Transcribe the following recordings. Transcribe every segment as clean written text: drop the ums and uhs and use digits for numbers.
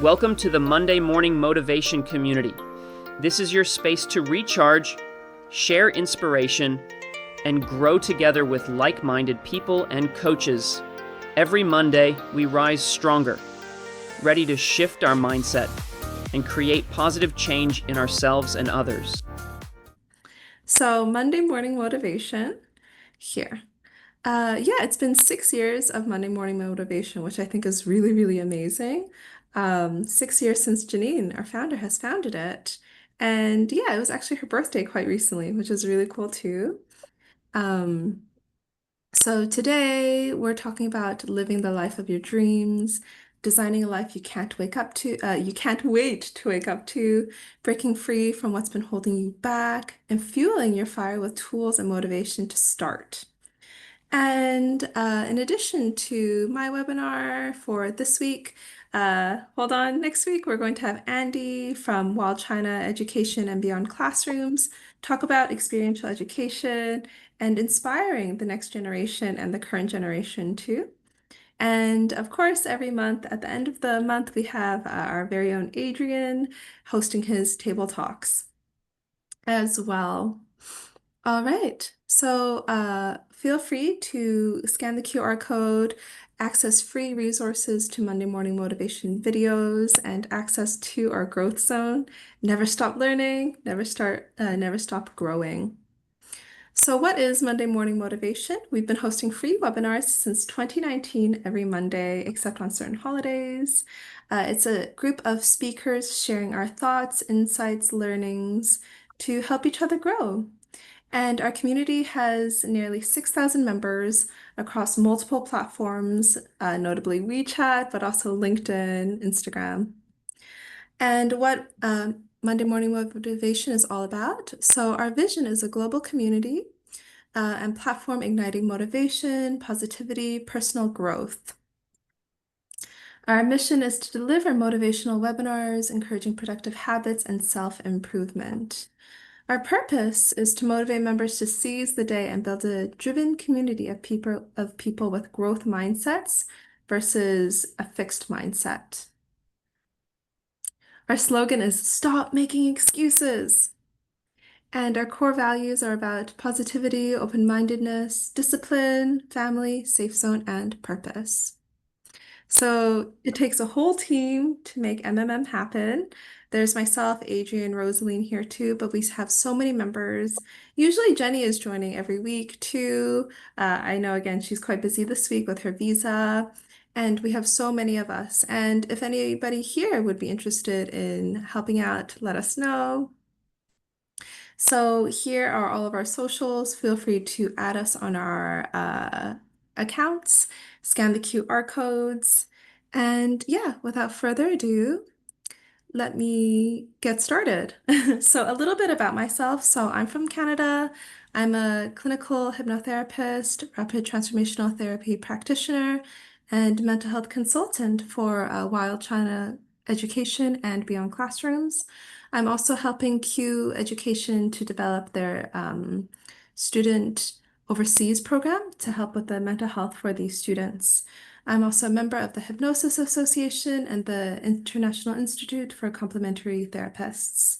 Welcome to the Monday Morning Motivation Community. This is your space to recharge, share inspiration, and grow together with like-minded people and coaches. Every Monday, we rise stronger, ready to shift our mindset and create positive change in ourselves and others. So, Monday morning motivation here. Yeah, it's been 6 years of Monday morning motivation, which I think is really, really amazing. 6 years since Janine, our founder, has founded it. And yeah, it was actually her birthday quite recently, which is really cool too. Um, so today we're talking about living the life of your dreams, designing a life you can't wake up to, you can't wait to wake up to, breaking free from what's been holding you back, and fueling your fire with tools and motivation to start. And in addition to my webinar for this week, hold on, next week we're going to have Andy from Wild China Education and Beyond Classrooms talk about experiential education and inspiring the next generation and the current generation too. And of course, every month, at the end of the month, we have our very own Adrian hosting his table talks as well. All right. So feel free to scan the QR code, access free resources to Monday morning motivation videos, and access to our growth zone. Never stop learning, never stop growing. So what is Monday morning motivation? We've been hosting free webinars since 2019 every Monday, except on certain holidays. It's a group of speakers sharing our thoughts, insights, learnings to help each other grow. And our community has nearly 6,000 members across multiple platforms, notably WeChat, but also LinkedIn, Instagram. And what Monday Morning Motivation is all about. So, our vision is a global community and platform igniting motivation, positivity, personal growth. Our mission is to deliver motivational webinars, encouraging productive habits and self-improvement. Our purpose is to motivate members to seize the day and build a driven community of people with growth mindsets versus a fixed mindset. Our slogan is Stop Making Excuses. And our core values are about positivity, open-mindedness, discipline, family, safe zone, and purpose. So it takes a whole team to make MMM happen. There's myself, Adrian, Rosaline here too, but we have so many members. Usually Jenny is joining every week too. I know again, she's quite busy this week with her visa, and we have so many of us. And if anybody here would be interested in helping out, let us know. So here are all of our socials. Feel free to add us on our accounts, scan the QR codes, and yeah, without further ado, let me get started. So, a little bit about myself. So, I'm from Canada. I'm a clinical hypnotherapist, rapid transformational therapy practitioner, and mental health consultant for Wild China Education and Beyond Classrooms. I'm also helping Q Education to develop their student overseas program to help with the mental health for these students. I'm also a member of the Hypnosis Association and the International Institute for Complementary Therapists.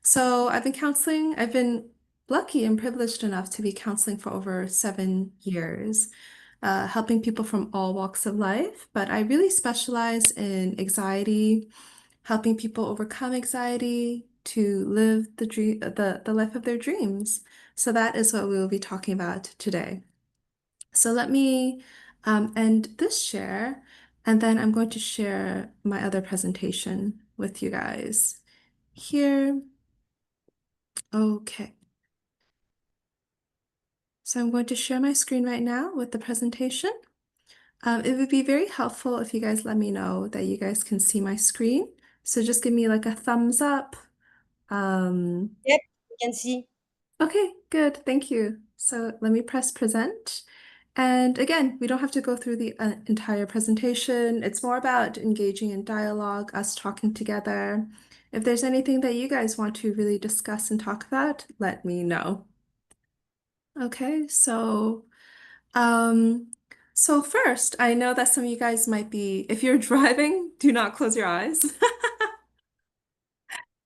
So I've been lucky and privileged enough to be counseling for over 7 years, helping people from all walks of life. But I really specialize in anxiety, helping people overcome anxiety to live the life of their dreams. So that is what we will be talking about today. So let me end this share, and then I'm going to share my other presentation with you guys here. Okay, so I'm going to share my screen right now with the presentation. It would be very helpful if you guys let me know that you guys can see my screen. So just give me like a thumbs up. Um, Yep, we can see. Okay, good. Thank you. So let me press present. And again, we don't have to go through the entire presentation. It's more about engaging in dialogue, us talking together. If there's anything that you guys want to really discuss and talk about, let me know. Okay, um, So first, I know that some of you guys might be, if you're driving, do not close your eyes.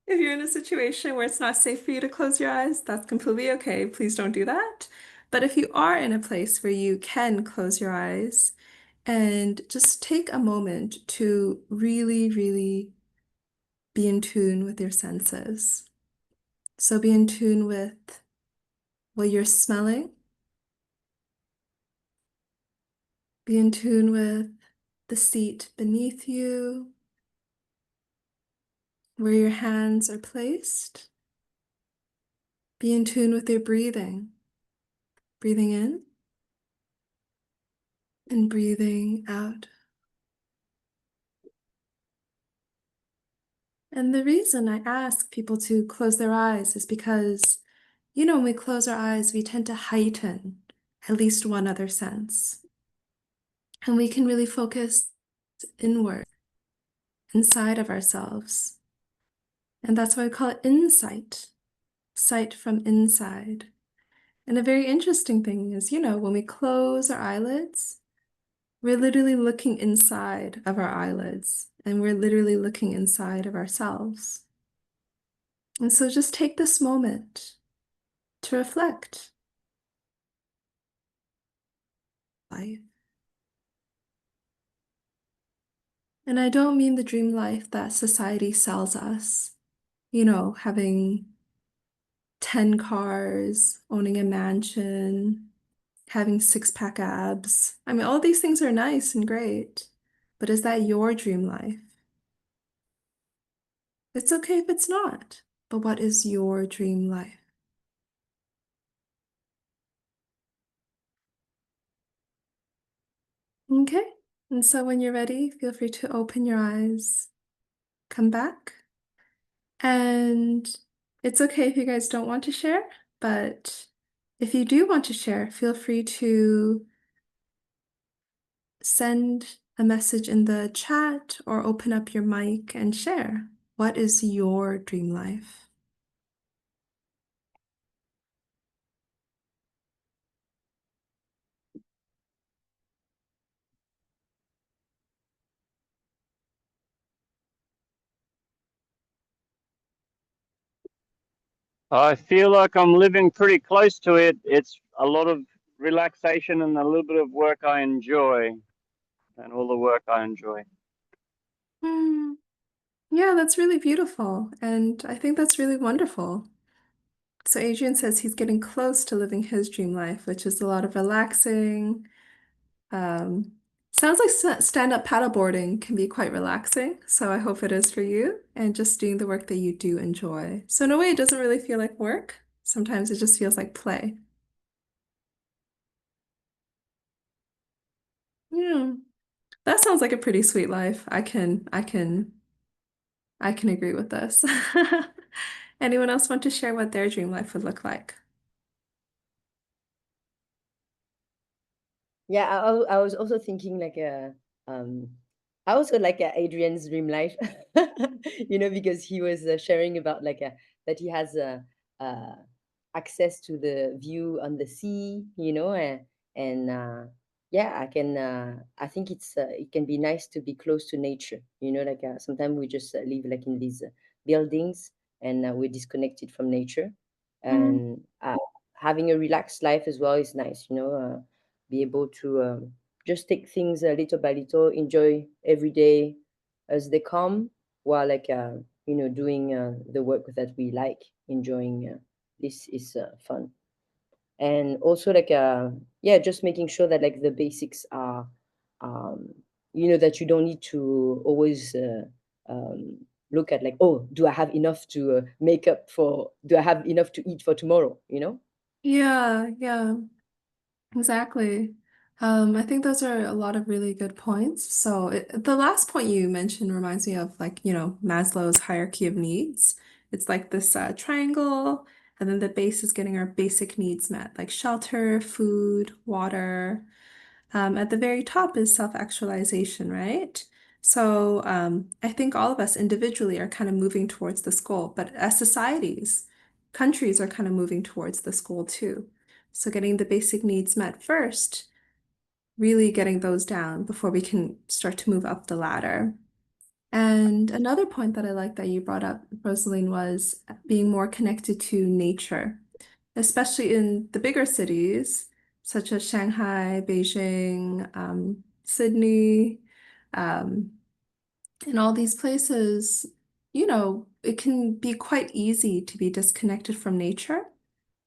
If you're in a situation where it's not safe for you to close your eyes, that's completely okay. Please don't do that. But if you are in a place where you can close your eyes and just take a moment to really, really be in tune with your senses. So be in tune with what you're smelling, be in tune with the seat beneath you, where your hands are placed. Be in tune with your breathing, breathing in and breathing out. And the reason I ask people to close their eyes is because, when we close our eyes, we tend to heighten at least one other sense. And we can really focus inward, inside of ourselves. And that's why we call it insight, sight from inside. And a very interesting thing is, when we close our eyelids, we're literally looking inside of our eyelids and we're literally looking inside of ourselves. And so just take this moment to reflect life. And I don't mean the dream life that society sells us, having 10 cars, owning a mansion, having six-pack abs. I mean, all these things are nice and great, but is that your dream life? It's okay if it's not, but what is your dream life? Okay, and so when you're ready, feel free to open your eyes, come back, and it's okay if you guys don't want to share, but if you do want to share, feel free to send a message in the chat or open up your mic and share. What is your dream life? I feel like I'm living pretty close to it. It's a lot of relaxation and a little bit of work I enjoy, and all the work I enjoy. Hmm. Yeah, that's really beautiful. And I think that's really wonderful. So Adrian says he's getting close to living his dream life, which is a lot of relaxing. Um, Sounds like stand-up paddleboarding can be quite relaxing. So I hope it is for you and just doing the work that you do enjoy. So in a way, it doesn't really feel like work. Sometimes it just feels like play. Yeah, that sounds like a pretty sweet life. I can agree with this. Anyone else want to share what their dream life would look like? Yeah, I was also thinking like um I also like Adrian's dream life, because he was sharing about like that he has uh, access to the view on the sea, and yeah, I think it can be nice to be close to nature, like sometimes we just live like in these buildings and we're disconnected from nature, Mm, and having a relaxed life as well is nice, be able to just take things little by little, enjoy every day as they come, while like doing the work that we like, enjoying. This is fun, and also like yeah, just making sure that like the basics are, um, that you don't need to always um, look at like, oh, do I have enough to make up for? Do I have enough to eat for tomorrow? yeah, yeah, exactly. I think those are a lot of really good points. So the last point you mentioned reminds me of like, Maslow's hierarchy of needs. It's like this triangle, and then the base is getting our basic needs met, like shelter, food, water. At the very top is self-actualization, right? So I think all of us individually are kind of moving towards this goal, but as societies, countries are kind of moving towards this goal too. So getting the basic needs met first really getting those down before we can start to move up the ladder. And another point that I like that you brought up, Rosaline, was being more connected to nature, especially in the bigger cities such as Shanghai, Beijing, Sydney, um, in all these places, it can be quite easy to be disconnected from nature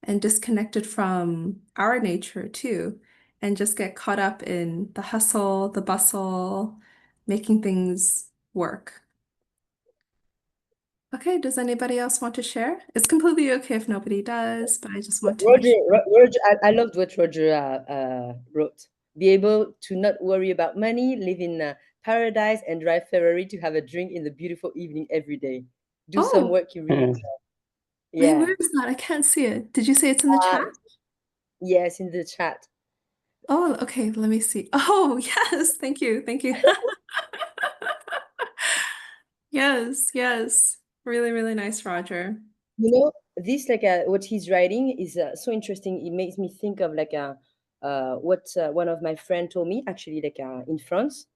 and disconnected from our nature too, and just get caught up in the hustle, the bustle, making things work. Okay, does anybody else want to share? It's completely okay if nobody does, but I just want to make Roger, sure. Roger, I loved what Roger wrote. Be able to not worry about money, live in paradise, and drive Ferrari to have a drink in the beautiful evening every day. Do some Oh, work you really love. wait, Yeah. where is that? I can't see it. Did you say it's in the chat? Yes, in the chat. Oh, okay, let me see. Oh, yes, thank you, thank you. Yes, yes. Really, really nice, Roger. You know, this like what he's writing is so interesting. It makes me think of like what one of my friend told me actually like in France,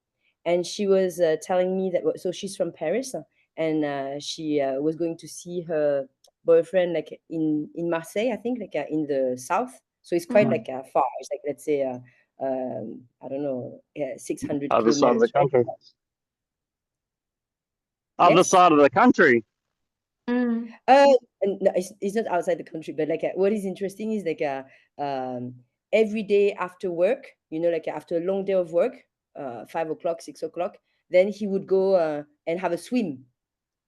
and she was telling me that so she's from Paris, and she was going to see her boyfriend like in Marseille, I think like in the south. So it's quite like far. It's like let's say I don't know 600 Other side of the kilometers, right? country. Other Yes. side of the country. Mm. And no, it's not outside the country, but like what is interesting is like um, every day after work, like after a long day of work, 5 o'clock, 6 o'clock, then he would go and have a swim,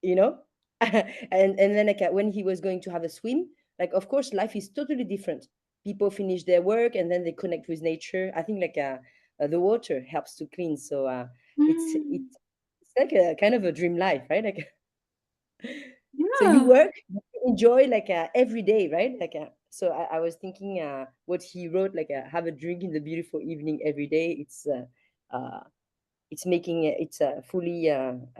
you know, and then like when he was going to have a swim, like of course life is totally different. People finish their work and then they connect with nature. I think like the water helps to clean, so Mm. it's like a kind of a dream life, right? Like. So you Yeah. work, you enjoy like every day, right? Like so I was thinking what he wrote, like have a drink in the beautiful evening every day. It's making it's fully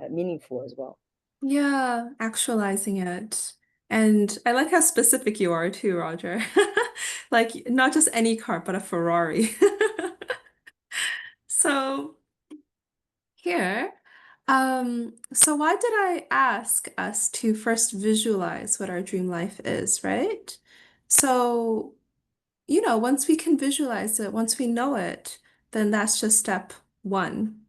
meaningful as well. Yeah, actualizing it. And I like how specific you are too, Roger. Like not just any car, but a Ferrari. So here, so why did I ask us to first visualize what our dream life is, right? So, once we can visualize it, once we know it, then that's just step one.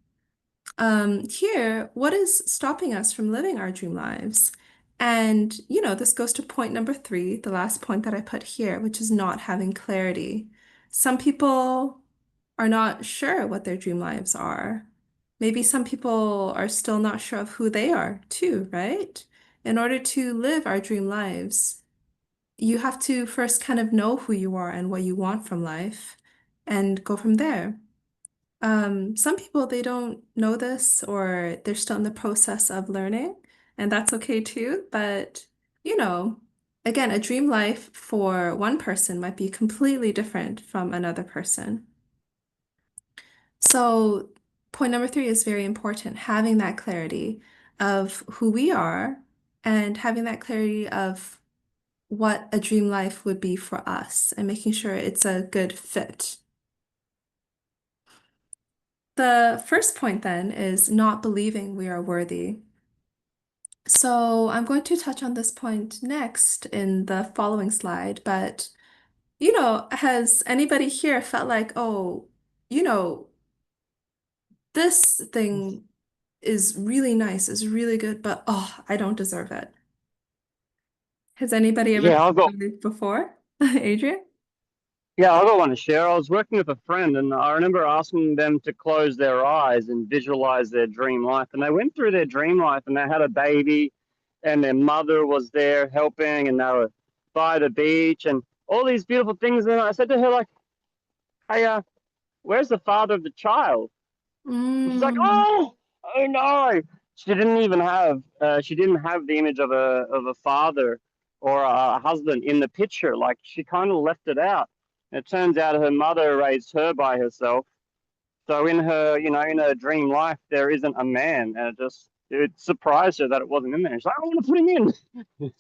Here, what is stopping us from living our dream lives? And, this goes to point number three, the last point that I put here, which is not having clarity. Some people are not sure what their dream lives are. Maybe some people are still not sure of who they are, too, right? In order to live our dream lives, you have to first kind of know who you are and what you want from life and go from there. Some people, they don't know this or they're still in the process of learning, and that's okay too. But, you know, again, a dream life for one person might be completely different from another person. So, point number three is very important, having that clarity of who we are and having that clarity of what a dream life would be for us and making sure it's a good fit. The first point then is not believing we are worthy. So I'm going to touch on this point next in the following slide, but has anybody here felt like, oh, you know, this thing is really nice, is really good, but oh, I don't deserve it. Has anybody ever Yeah, felt like before? Adrian? I got one to share. I was working with a friend, and I remember asking them to close their eyes and visualize their dream life. And they went through their dream life, and they had a baby, and their mother was there helping, and they were by the beach, and all these beautiful things. And I said to her, like, "Hey, where's the father of the child?" And she's like, Mm, "Oh no!" She didn't have the image of a father or a husband in the picture. Like she kind of left it out. And it turns out her mother raised her by herself. So in her, in her dream life, there isn't a man, and it surprised her that it wasn't in there. She's like, "I want to put him in."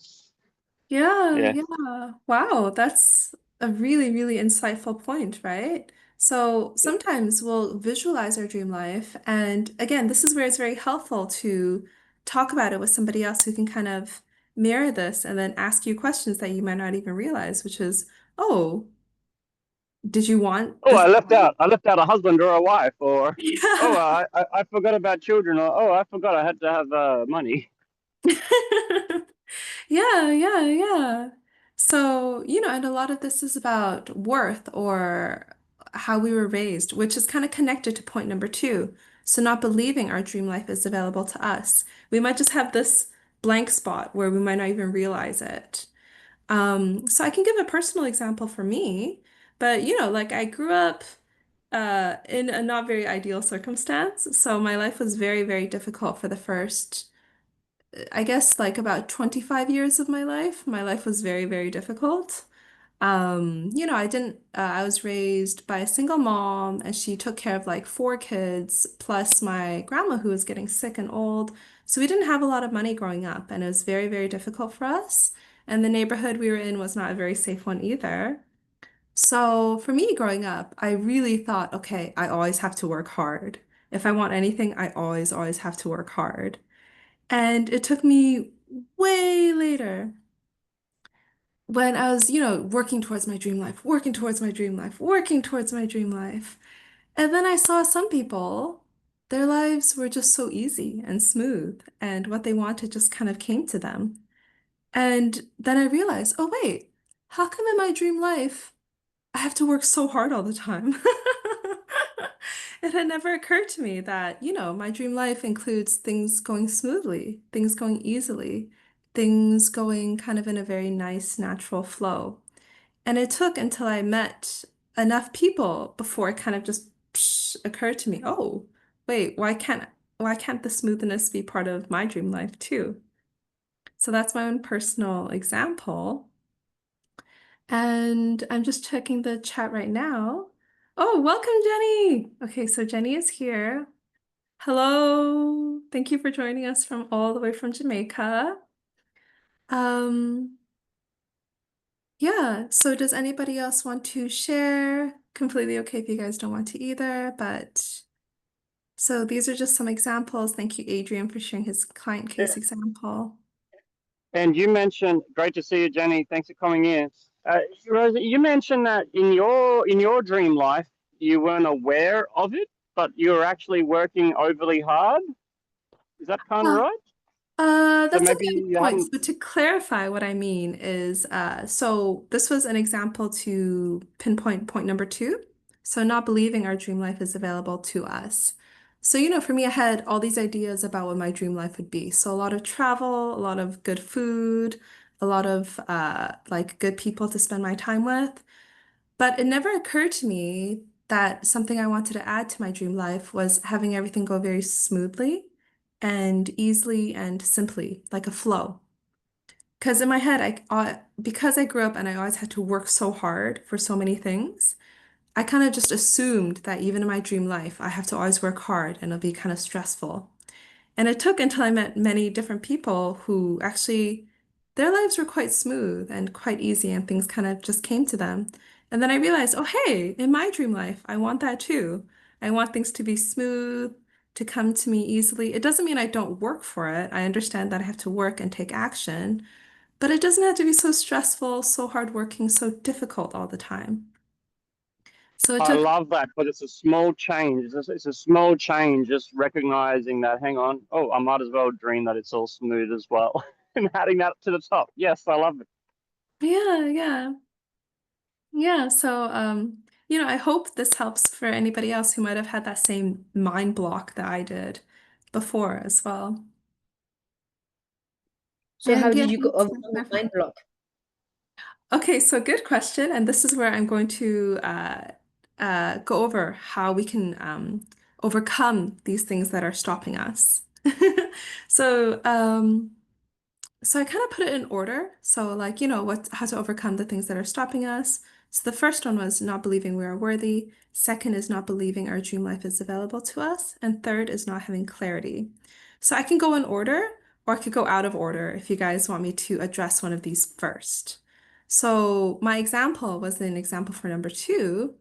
yeah, Yeah, yeah. Wow, that's a really, really insightful point, right? So sometimes we'll visualize our dream life. And again, this is where it's very helpful to talk about it with somebody else who can kind of mirror this and then ask you questions that you might not even realize, which is, oh, did you want Oh, this? I left out a husband or a wife, or oh, Yeah. I forgot about children, or oh, I forgot I had to have money. Yeah, yeah, yeah. So, and a lot of this is about worth or how we were raised, which is kind of connected to point number two. So, not believing our dream life is available to us. We might just have this blank spot where we might not even realize it. So I can give a personal example for me, but like I grew up in a not very ideal circumstance. So my life was very, very difficult for the first I guess like about 25 years of my life. My life was very, very difficult. I didn't, I was raised by a single mom and she took care of like four kids, plus my grandma who was getting sick and old. So we didn't have a lot of money growing up and it was very, very difficult for us. And the neighborhood we were in was not a very safe one either. So for me growing up, I really thought, okay, I always have to work hard. If I want anything, I always, always have to work hard. And it took me way later when I was, working towards my dream life, working towards my dream life, working towards my dream life. And then I saw some people, their lives were just so easy and smooth, and what they wanted just kind of came to them. And then I realized, oh, wait, how come in my dream life I have to work so hard all the time? It had never occurred to me that, my dream life includes things going smoothly, things going easily, things going kind of in a very nice, natural flow. And it took until I met enough people before it kind of just occurred to me, oh, wait, why can't the smoothness be part of my dream life too? So that's my own personal example. And I'm just checking the chat right now. Oh, welcome, Jenny. Okay, so Jenny is here. Hello. Thank you for joining us from all the way from Jamaica. Um, yeah, so does anybody else want to share? Completely okay if you guys don't want to either, but so these are just some examples. Thank you, Adrian, for sharing his client case example. And you mentioned, great to see you, Jenny. Thanks for coming in. Rosa, you mentioned that in your dream life, you weren't aware of it, but you were actually working overly hard. Is that kind of right? So That's a maybe good you point. hadn't. So to clarify what I mean is, so this was an example to pinpoint point number two. So not believing our dream life is available to us. So, for me, I had all these ideas about what my dream life would be. So a lot of travel, a lot of good food, a lot of like good people to spend my time with. But it never occurred to me that something I wanted to add to my dream life was having everything go very smoothly and easily and simply, like a flow. Because in my head, because I grew up and I always had to work so hard for so many things, I kind of just assumed that even in my dream life, I have to always work hard and it'll be kind of stressful. And it took until I met many different people who actually, their lives were quite smooth and quite easy, and things kind of just came to them. And then I realized, oh, hey, in my dream life, I want that too. I want things to be smooth, to come to me easily. It doesn't mean I don't work for it. I understand that I have to work and take action, but it doesn't have to be so stressful, so hardworking, so difficult all the time. So it I took, love that, but it's a small change. It's a small change, just recognizing that, hang on, oh, I might as well dream that it's all smooth as well. And adding that to the top. Yes, I love it. yeah, yeah. Yeah, so I hope this helps for anybody else who might have had that same mind block that I did before as well. So how And yeah, did you go thanks overcome for the mind clarifying. block? Okay, so good question, and this is where I'm going to go over how we can overcome these things that are stopping us. So, so I kind of put it in order. So like, how to overcome the things that are stopping us. So the first one was not believing we are worthy. Second is not believing our dream life is available to us. And third is not having clarity. So I can go in order or I could go out of order if you guys want me to address one of these first. So my example was an example for number two,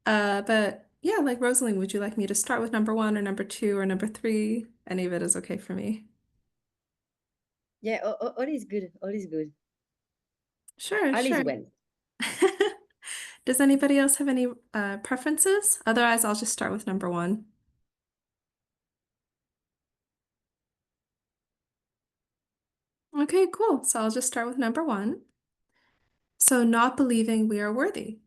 But yeah, like Rosaline, would you like me to start with number one or number two or number three? Any of it is okay for me. Yeah, all is good. All is good. Sure, All is sure. well. Does anybody else have any preferences? Otherwise, I'll just start with number one. Okay, cool. So I'll just start with number one. So, not believing we are worthy.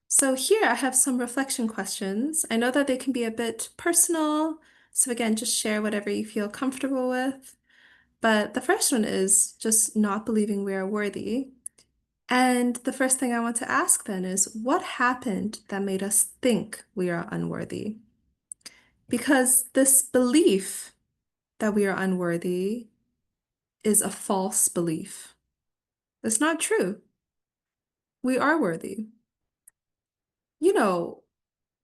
So, here I have some reflection questions. I know that they can be a bit personal. So, again, just share whatever you feel comfortable with. But the first one is just not believing we are worthy. And the first thing I want to ask then is what happened that made us think we are unworthy? Because this belief that we are unworthy is a false belief. It's not true. We are worthy. You know,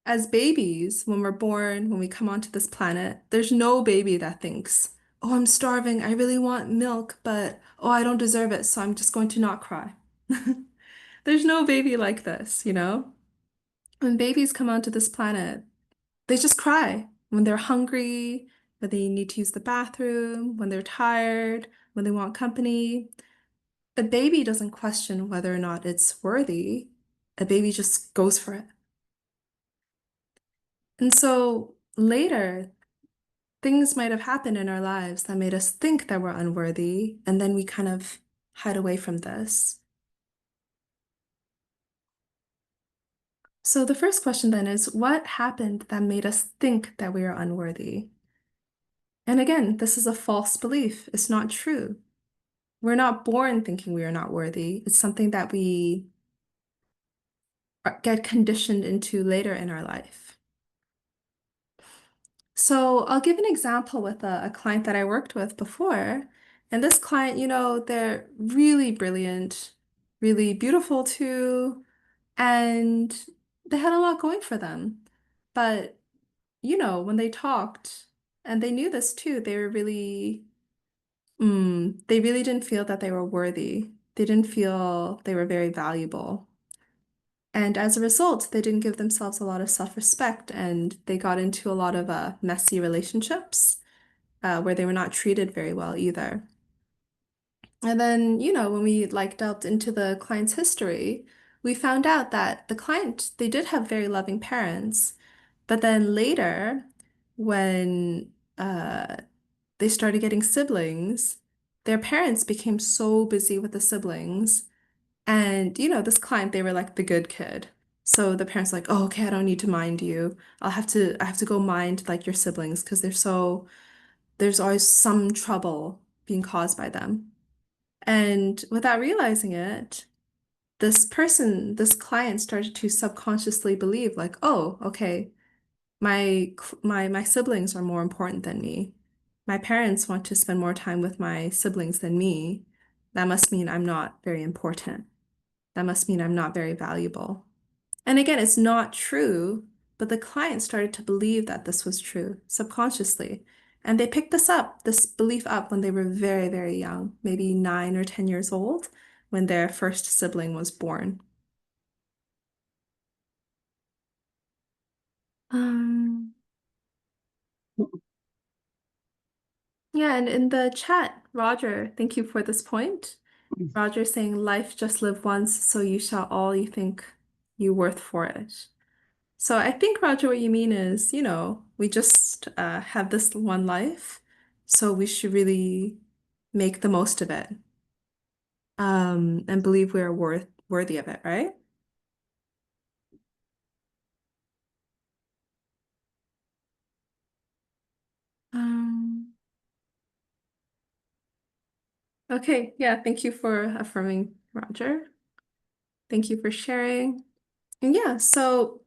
as babies, when we're born, when we come onto this planet, there's no baby that thinks, oh, I'm starving. I really want milk, but oh, I don't deserve it, so I'm just going to not cry. There's no baby like this, you know? When babies come onto this planet, they just cry when they're hungry, when they need to use the bathroom, when they're tired, when they want company. A baby doesn't question whether or not it's worthy. A baby just goes for it. And so later, things might have happened in our lives that made us think that we're unworthy, and then we kind of hide away from this. So the first question then is, what happened that made us think that we are unworthy? And again, this is a false belief. It's not true. We're not born thinking we are not worthy. It's something that we get conditioned into later in our life. So I'll give an example with a client that I worked with before. And this client, they're really brilliant, really beautiful too, and they had a lot going for them. But, when they talked, and they knew this too, they really didn't feel that they were worthy. They didn't feel they were very valuable. And as a result, they didn't give themselves a lot of self-respect and they got into a lot of messy relationships where they were not treated very well either. And then, when we delved into the client's history, we found out that the client, they did have very loving parents, but then later, when they started getting siblings, their parents became so busy with the siblings. And, this client, they were like the good kid. So the parents were like, oh, okay, I don't need to mind you. I have to go mind like your siblings because there's always some trouble being caused by them. And without realizing it, this client started to subconsciously believe like, oh, okay, my siblings are more important than me. My parents want to spend more time with my siblings than me. That must mean I'm not very important. That must mean I'm not very valuable. And again, it's not true, but the client started to believe that this was true subconsciously. And they picked this belief up when they were very, very young, maybe 9 or 10 years old, when their first sibling was born. Um, yeah, and in the chat, Roger, thank you for this point. Roger saying, life just live once, so you shall all you think you worth for it. So I think, Roger, what you mean is, we just have this one life, so we should really make the most of it, and believe we are worthy of it, right? Um, okay, yeah, thank you for affirming, Roger. Thank you for sharing. And yeah, so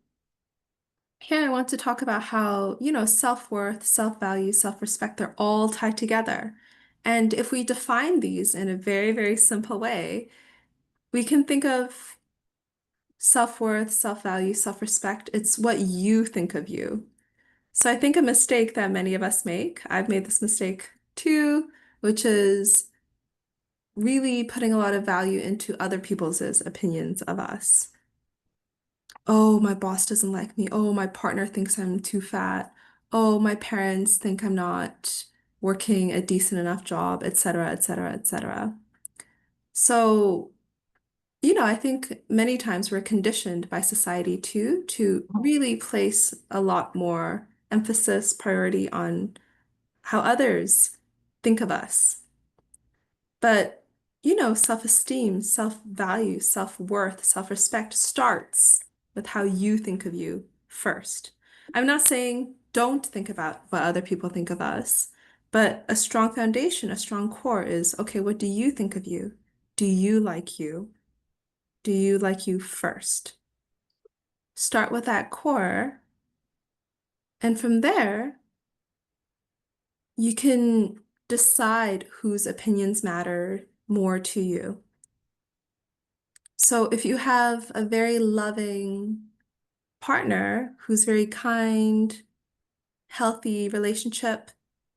here I want to talk about how, self-worth, self-value, self-respect, they're all tied together. And if we define these in a very, very simple way, we can think of self-worth, self-value, self-respect. It's what you think of you. So I think a mistake that many of us make, I've made this mistake too, which is really putting a lot of value into other people's opinions of us. oh, my boss doesn't like me. Oh, my partner thinks I'm too fat. Oh, my parents think I'm not working a decent enough job, etc., etc., etc. So, I think many times we're conditioned by society too to really place a lot more emphasis, priority on how others think of us. But, self-esteem, self-value, self-worth, self-respect starts with how you think of you first. I'm not saying don't think about what other people think of us, but a strong foundation, a strong core is, okay, what do you think of you? Do you like you? Do you like you first? Start with that core, and from there, you can decide whose opinions matter more to you. So if you have a very loving partner who's very kind, healthy relationship,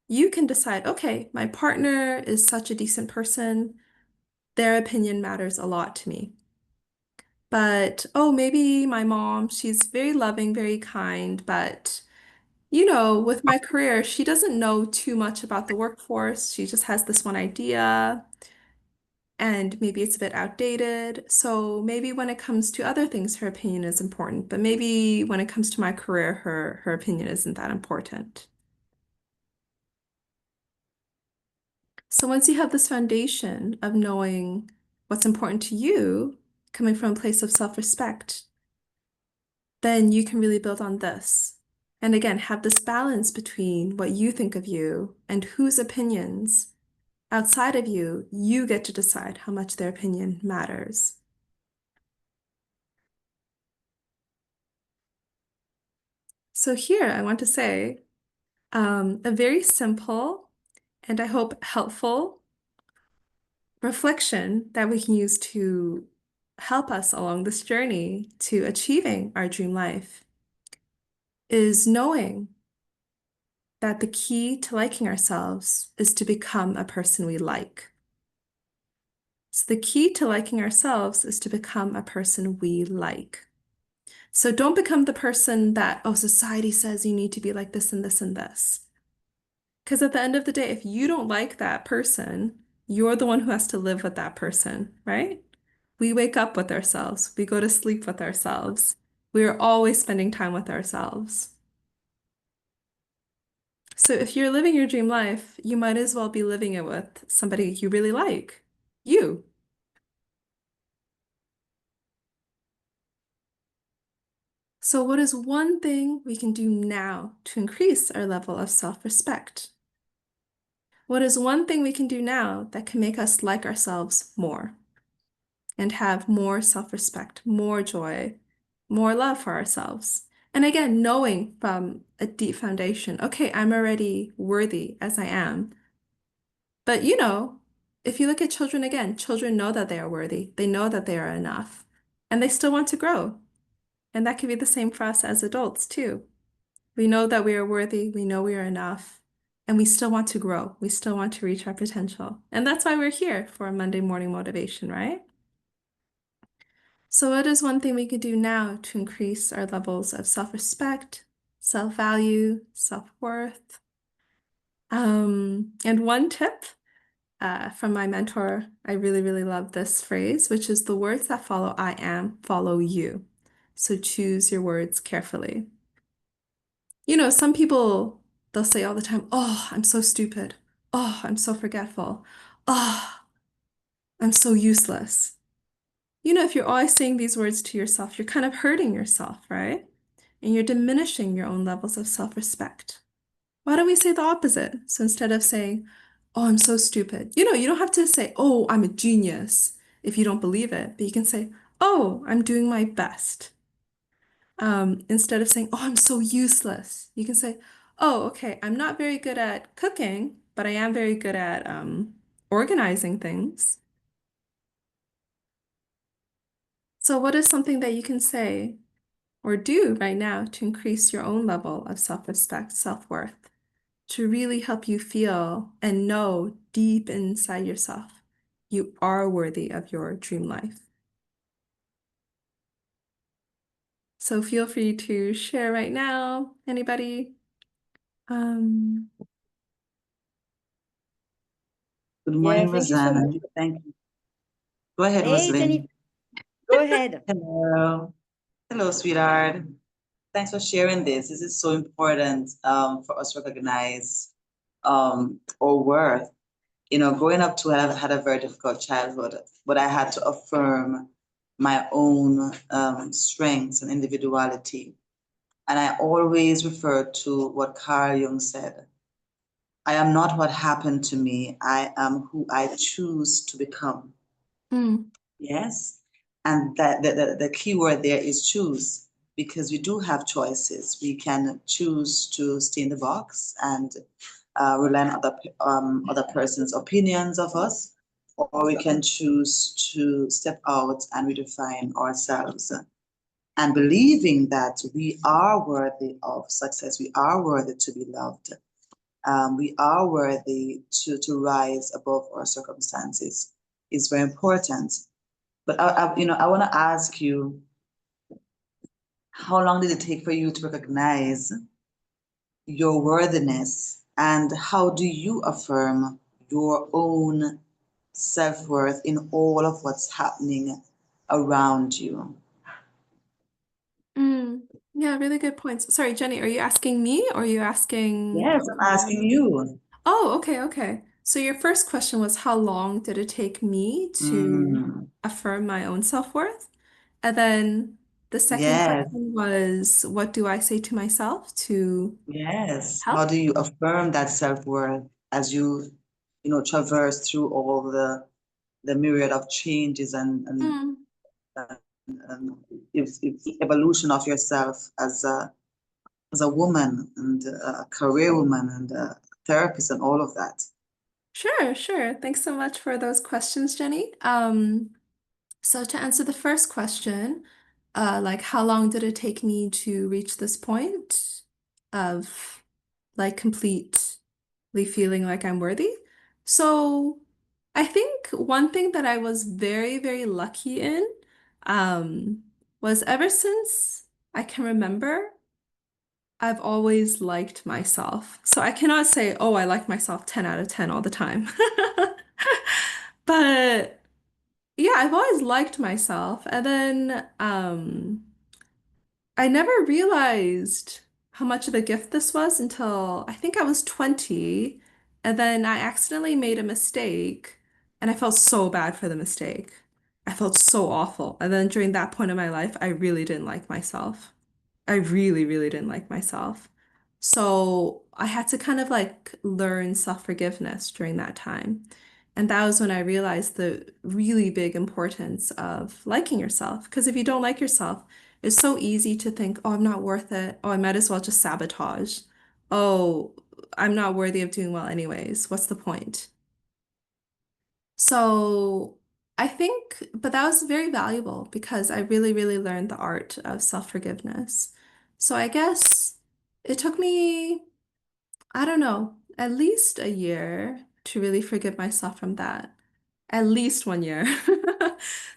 you can decide, okay, my partner is such a decent person. Their opinion matters a lot to me. But, oh, maybe my mom, she's very loving, very kind, but with my career, she doesn't know too much about the workforce. She just has this one idea, and maybe it's a bit outdated. So maybe when it comes to other things, her opinion is important. But maybe when it comes to my career, her opinion isn't that important. So once you have this foundation of knowing what's important to you, coming from a place of self-respect, then you can really build on this. And again, have this balance between what you think of you and whose opinions outside of you, you get to decide how much their opinion matters. So here I want to say a very simple and I hope helpful reflection that we can use to help us along this journey to achieving our dream life is knowing that the key to liking ourselves is to become a person we like. So the key to liking ourselves is to become a person we like. So don't become the person that, oh, society says you need to be like this and this and this. Because at the end of the day, if you don't like that person, you're the one who has to live with that person, right? We wake up with ourselves. We go to sleep with ourselves. We're always spending time with ourselves. So if you're living your dream life, you might as well be living it with somebody you really like, you. So what is one thing we can do now to increase our level of self-respect? What is one thing we can do now that can make us like ourselves more and have more self-respect, more joy, more love for ourselves? And again, knowing from a deep foundation, okay, I'm already worthy as I am. But if you look at children again, children know that they are worthy. They know that they are enough, and they still want to grow. And that can be the same for us as adults too. We know that we are worthy, we know we are enough, and we still want to grow. We still want to reach our potential. And that's why we're here for a Monday morning motivation, right? So what is one thing we could do now to increase our levels of self-respect, self-value, self-worth? And one tip from my mentor, I really, really love this phrase, which is the words that follow I am follow you. So choose your words carefully. Some people, they'll say all the time, oh, I'm so stupid. Oh, I'm so forgetful. Oh, I'm so useless. If you're always saying these words to yourself, you're kind of hurting yourself, right? And you're diminishing your own levels of self-respect. Why don't we say the opposite? So instead of saying, oh, I'm so stupid, you don't have to say, oh, I'm a genius if you don't believe it, but you can say, oh, I'm doing my best. Instead of saying, oh, I'm so useless, you can say, oh, okay, I'm not very good at cooking, but I am very good at organizing things. So what is something that you can say or do right now to increase your own level of self-respect, self-worth, to really help you feel and know deep inside yourself, you are worthy of your dream life? So feel free to share right now. Anybody? Um, Good Yeah, morning, thank you so Rosanna. much. Thank you. Go ahead, Hey, Rosalind. Jenny, go ahead. Hello. Hello, sweetheart. Thanks for sharing this. This is so important for us to recognize our worth. You know, growing up to have had a very difficult childhood, but I had to affirm my own strengths and individuality. And I always refer to what Carl Jung said. I am not what happened to me. I am who I choose to become. mm, Yes. And that the key word there is choose, because we do have choices. We can choose to stay in the box and rely on other person's opinions of us, or we can choose to step out and redefine ourselves and believing that we are worthy of success, we are worthy to be loved, we are worthy to rise above our circumstances is very important. But I want to ask you, how long did it take for you to recognize your worthiness, and how do you affirm your own self-worth in all of what's happening around you? mm. Yeah, really good points. Sorry, Jenny, are you asking me or are you asking Yes, I'm asking you. Oh, okay, okay. So your first question was how long did it take me to Mm, affirm my own self-worth? And then the second yes, question was what do I say to myself to yes. How help? do you affirm that self-worth as traverse through all the myriad of changes Mm, and it's evolution of yourself as a woman and a career woman and a therapist and all of that. sure, sure. Thanks so much for those questions, Jenny. So to answer the first question, like how long did it take me to reach this point of like completely feeling like I'm worthy? So I think one thing that I was very, very lucky in, was ever since I can remember, I've always liked myself. So I cannot say, oh, I like myself 10 out of 10 all the time. But yeah, I've always liked myself. And then I never realized how much of a gift this was until I think I was 20. And then I accidentally made a mistake and I felt so bad for the mistake. I felt so awful. And then during that point in my life, I really didn't like myself. I really, really didn't like myself. So I had to kind of like learn self-forgiveness during that time. And that was when I realized the really big importance of liking yourself. Because if you don't like yourself, it's so easy to think, oh, I'm not worth it. Oh, I might as well just sabotage. Oh, I'm not worthy of doing well anyways. What's the point? So I think, but that was very valuable because I really, really learned the art of self-forgiveness. So I guess it took me, I don't know, at least a year to really forgive myself from that. At least 1 year.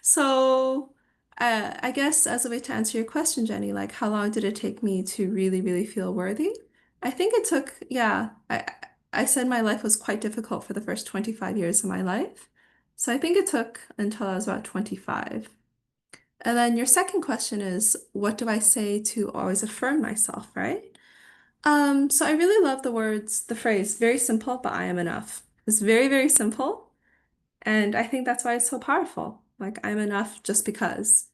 So I guess as a way to answer your question, Jenny, like how long did it take me to really, really feel worthy? I think it took, yeah, I said my life was quite difficult for the first 25 years of my life. So I think it took until I was about 25. And then your second question is, what do I say to always affirm myself, right? So I really love the phrase, very simple, but I am enough. It's very, very simple. And I think that's why it's so powerful. Like, I'm enough just because.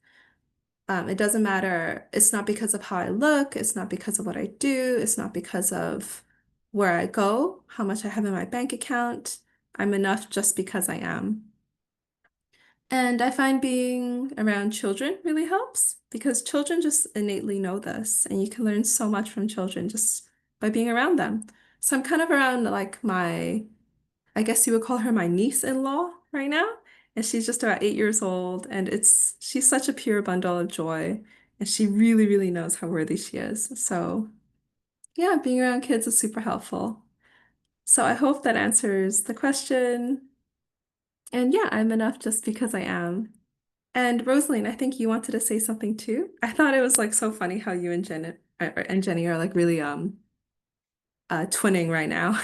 It doesn't matter. It's not because of how I look. It's not because of what I do. It's not because of where I go, how much I have in my bank account. I'm enough just because I am. And I find being around children really helps because children just innately know this, and you can learn so much from children just by being around them. So I'm kind of around like I guess you would call her my niece-in-law right now. And she's just about 8 years old, and she's such a pure bundle of joy, and she really, really knows how worthy she is. So yeah, being around kids is super helpful. So I hope that answers the question. And yeah, I'm enough just because I am. And Rosaline, I think you wanted to say something too. I thought it was like so funny how you and Jenny are like really twinning right now.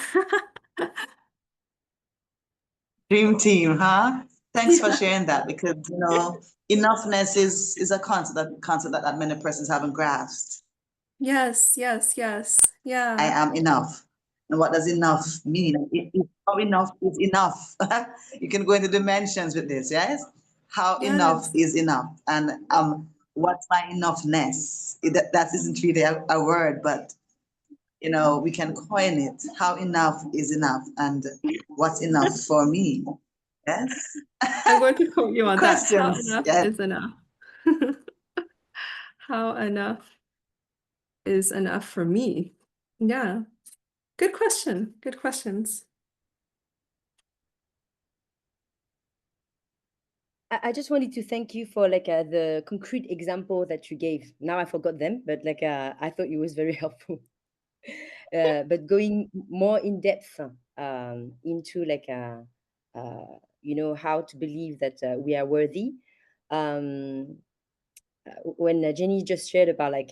Dream team, huh? Thanks for Yeah. sharing that, because enoughness is a concept that many persons haven't grasped. Yes, yes, yes. I Yeah. am enough. And what does enough mean? How enough is enough? You can go into dimensions with this, yes? How enough Yes. is enough? And what's my enoughness? That isn't really a word, but we can coin it. How enough is enough, and what's enough for me? Yes. I'm going to quote you on that. How Questions? enough Yes. is enough. How enough is enough for me? Yeah. Good question. Good questions. I just wanted to thank you for like the concrete example that you gave. Now I forgot them, but like I thought it was very helpful. But going more in depth into like how to believe that we are worthy. Um, when Jenny just shared about like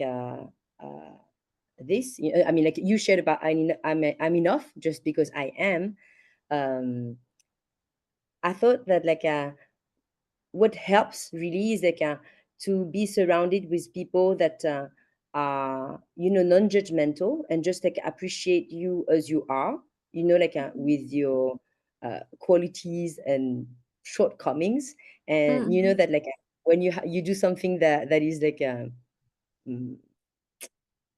this, I mean, like you shared about I'm enough just because I am. Um, I thought that like what helps really is like to be surrounded with people that are non-judgmental and just like appreciate you as you are, like with your qualities and shortcomings, and Mm. that like when you do something that is like mm,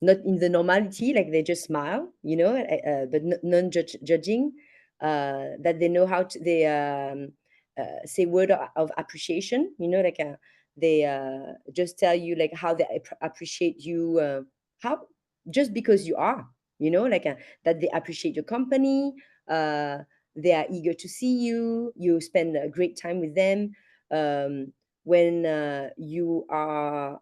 not in the normality, like they just smile, but non-judging, that they know how to they say word of appreciation, like they just tell you like how they appreciate you, how just because you are, like that they appreciate your company, uh, they are eager to see you, you spend a great time with them, when you are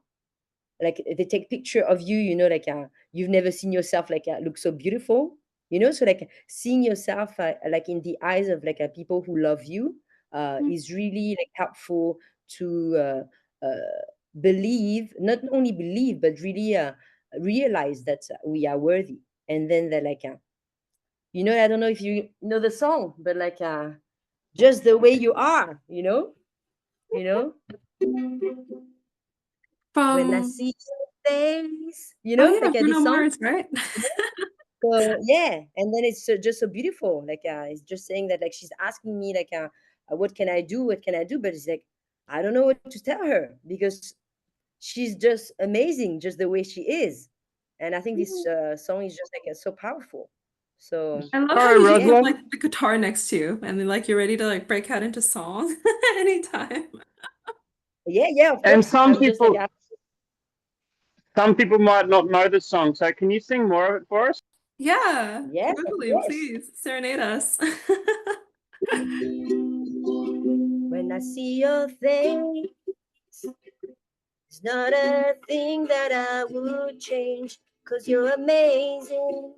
like they take picture of you, like you've never seen yourself like look so beautiful, so like seeing yourself like in the eyes of like people who love you is really like helpful to believe, not only believe but really realize that we are worthy. And then they're like I don't know if you know the song, but like just the way you are, you know when I From, see your face, oh yeah, like Bruno this song. Mars, right? So yeah, and then it's just so beautiful. Like it's just saying that like she's asking me like, what can I do? What can I do? But it's like I don't know what to tell her because she's just amazing, just the way she is. And I think this song is just like so powerful. So I love how Sorry, you just yeah, have Rosalind. like the guitar next to you and then like you're ready to like break out into song anytime. yeah, of And course. I'm just like some people might not know the song, so can you sing more of it for us? Yeah, yes, of Rosaline, course. please serenade us. When I see your face, it's not a thing that I would change, 'cause you're amazing,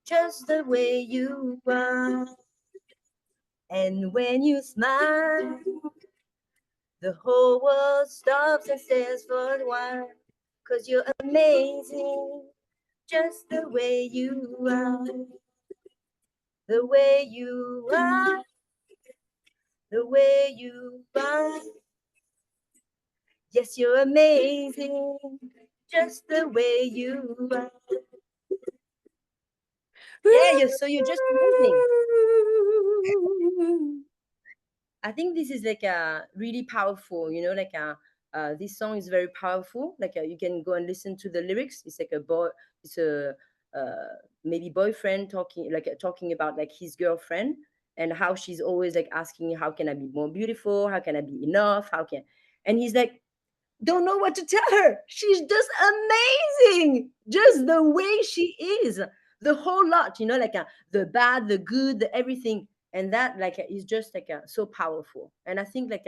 just the way you are. And when you smile, the whole world stops and stares for a while, 'cause you're amazing, just the way you are. The way you are, the way you are. Yes, you're amazing, just the way you are. Yeah, you're just amazing. I think this is like a really powerful, like this song is very powerful. Like you can go and listen to the lyrics. It's like it's a maybe boyfriend talking, like talking about like his girlfriend and how she's always like asking, how can I be more beautiful? How can I be enough? And he's like, don't know what to tell her. She's just amazing, just the way she is, the whole lot, like the bad, the good, the everything, and that like is just like so powerful. And I think like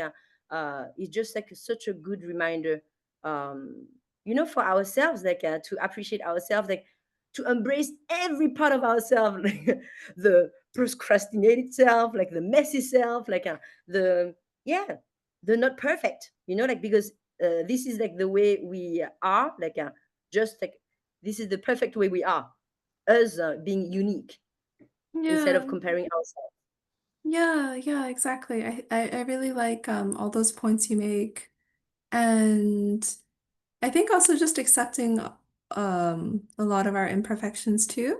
it's just like such a good reminder, for ourselves, like to appreciate ourselves, like to embrace every part of ourselves, like the procrastinated self, like the messy self, like the yeah they're not perfect, like, because this is like the way we are, like, just like this is the perfect way we are, us being unique instead Yeah. of comparing ourselves. Yeah, exactly. I really like all those points you make. And I think also just accepting a lot of our imperfections too.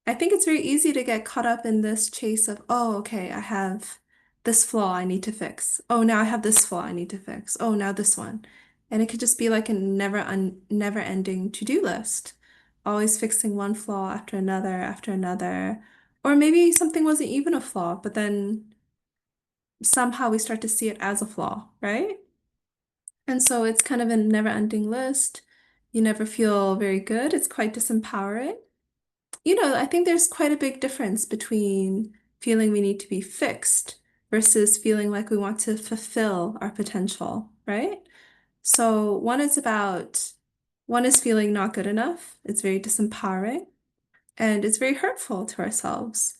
I think it's very easy to get caught up in this chase of, oh, okay, I have this flaw I need to fix. Oh, now I have this flaw I need to fix. Oh, now this one. And it could just be like a never ending to-do list, always fixing one flaw after another after another. Or maybe something wasn't even a flaw, but then somehow we start to see it as a flaw, right? And so it's kind of a never-ending list. You never feel very good. It's quite disempowering. I think there's quite a big difference between feeling we need to be fixed versus feeling like we want to fulfill our potential, right? So one is feeling not good enough. It's very disempowering and it's very hurtful to ourselves.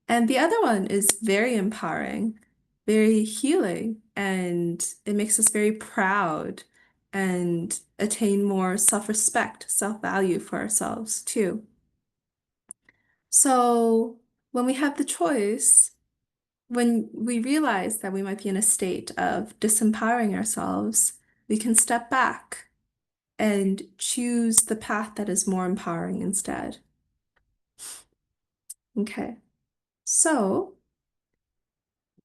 And the other one is very empowering, very healing, and it makes us very proud and attain more self-respect, self-value for ourselves too. So when we have the choice, when we realize that we might be in a state of disempowering ourselves, we can step back and choose the path that is more empowering instead. Okay, so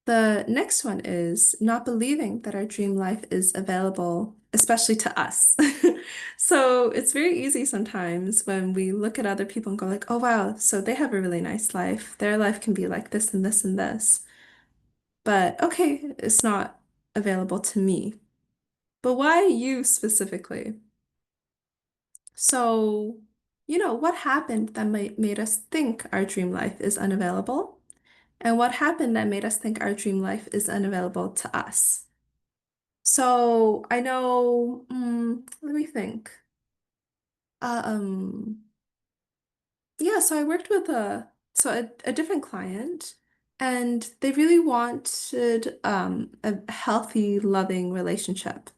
the next one is not believing that our dream life is available, especially to us. So it's very easy sometimes when we look at other people and go like, oh wow, so they have a really nice life. Their life can be like this and this and this. But okay, it's not available to me. But why you specifically? So, what happened that made us think our dream life is unavailable? And what happened that made us think our dream life is unavailable to us? So I know, let me think. Um, yeah, so I worked with a different client, and they really wanted a healthy, loving relationship.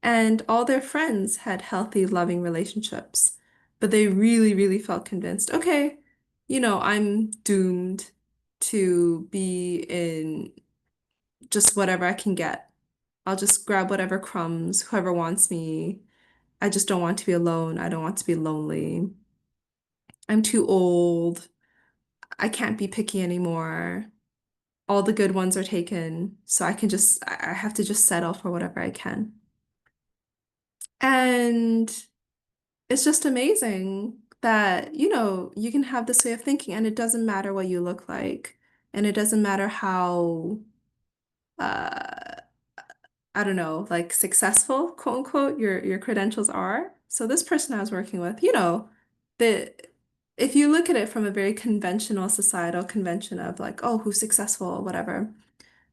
And all their friends had healthy, loving relationships. But they really, really felt convinced, okay, I'm doomed to be in just whatever I can get. I'll just grab whatever crumbs, whoever wants me. I just don't want to be alone. I don't want to be lonely. I'm too old. I can't be picky anymore. All the good ones are taken, so I have to just settle for whatever I can. And it's just amazing that, you can have this way of thinking and it doesn't matter what you look like, and it doesn't matter how, uh, I don't know, like successful, quote unquote, your credentials are. So this person I was working with, the if you look at it from a very conventional societal convention of like, oh, who's successful, whatever,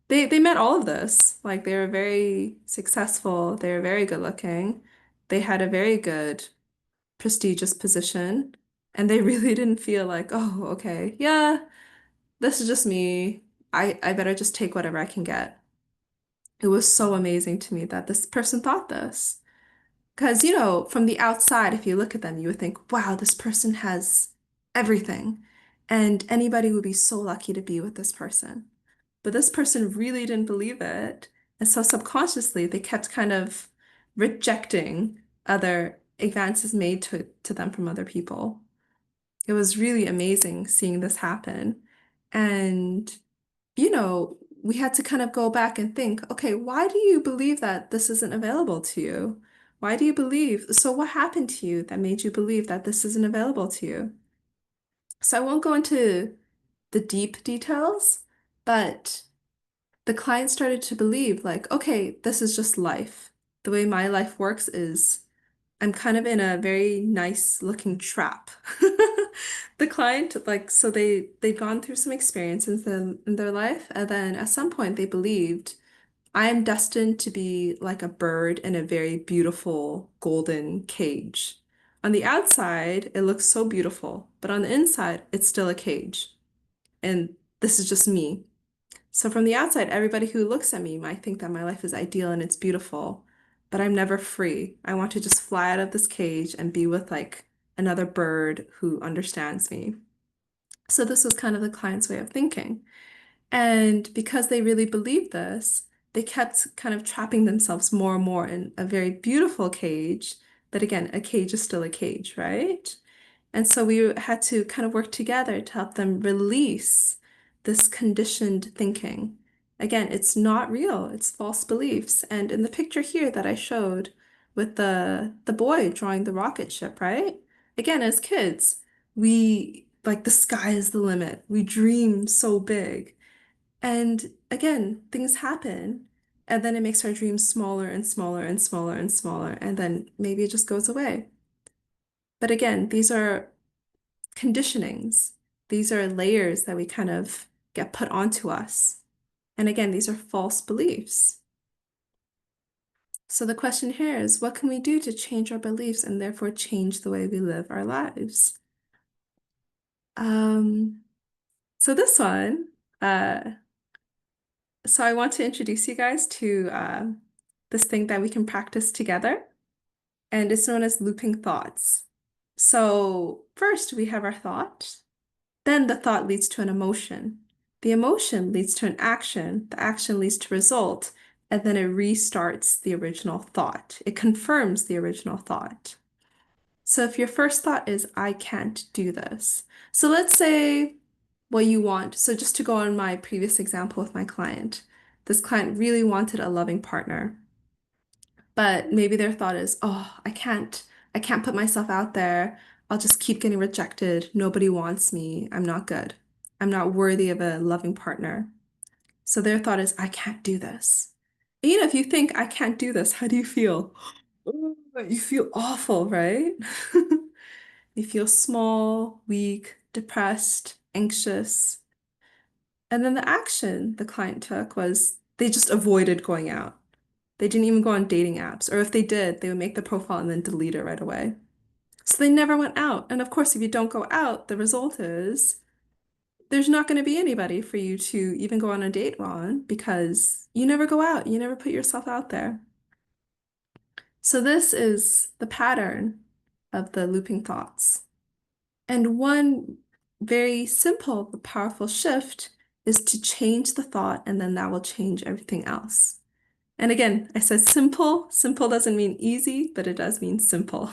they met all of this. Like they were very successful, they were very good looking, they had a very good prestigious position, and they really didn't feel like, oh, okay, yeah, this is just me. I better just take whatever I can get. It was so amazing to me that this person thought this. Because, from the outside, if you look at them, you would think, wow, this person has everything. And anybody would be so lucky to be with this person. But this person really didn't believe it. And so subconsciously, they kept kind of rejecting other advances made to them from other people. It was really amazing seeing this happen. And we had to kind of go back and think, okay, why do you believe that this isn't available to you? Why do you believe? So what happened to you that made you believe that this isn't available to you? So I won't go into the deep details, but the client started to believe like, okay, this is just life. The way my life works is I'm kind of in a very nice looking trap. The client, like, so they'd gone through some experiences in their life, and then at some point they believed I am destined to be like a bird in a very beautiful golden cage. On the outside, it looks so beautiful, but on the inside, it's still a cage. And this is just me. So from the outside, everybody who looks at me might think that my life is ideal and it's beautiful, but I'm never free. I want to just fly out of this cage and be with like another bird who understands me. So this was kind of the client's way of thinking. And because they really believed this, they kept kind of trapping themselves more and more in a very beautiful cage. But again, a cage is still a cage, right? And so we had to kind of work together to help them release this conditioned thinking. Again, it's not real, it's false beliefs. And in the picture here that I showed with the boy drawing the rocket ship, right? Again, as kids, we like the sky is the limit. We dream so big. And again, things happen, and then it makes our dreams smaller and smaller and smaller and smaller, and then maybe it just goes away. But again, these are conditionings. These are layers that we kind of get put onto us. And again, these are false beliefs. So the question here is, what can we do to change our beliefs and therefore change the way we live our lives? So this one, so I want to introduce you guys to this thing that we can practice together, and it's known as looping thoughts. So first we have our thought, then the thought leads to an emotion. The emotion leads to an action, the action leads to result, and then it restarts the original thought. It confirms the original thought. So if your first thought is, I can't do this. So let's say what you want. So just to go on my previous example with my client, this client really wanted a loving partner, but maybe their thought is, oh, I can't put myself out there. I'll just keep getting rejected. Nobody wants me. I'm not good. I'm not worthy of a loving partner. So their thought is, I can't do this. And, if you think I can't do this, how do you feel? You feel awful, right? You feel small, weak, depressed, anxious. And then the action the client took was they just avoided going out. They didn't even go on dating apps. Or if they did, they would make the profile and then delete it right away. So they never went out. And of course, if you don't go out, the result is there's not going to be anybody for you to even go on a date on because you never go out. You never put yourself out there. So this is the pattern of the looping thoughts. And one very simple but powerful shift is to change the thought, and then that will change everything else. And again, I said simple. Simple doesn't mean easy, but it does mean simple.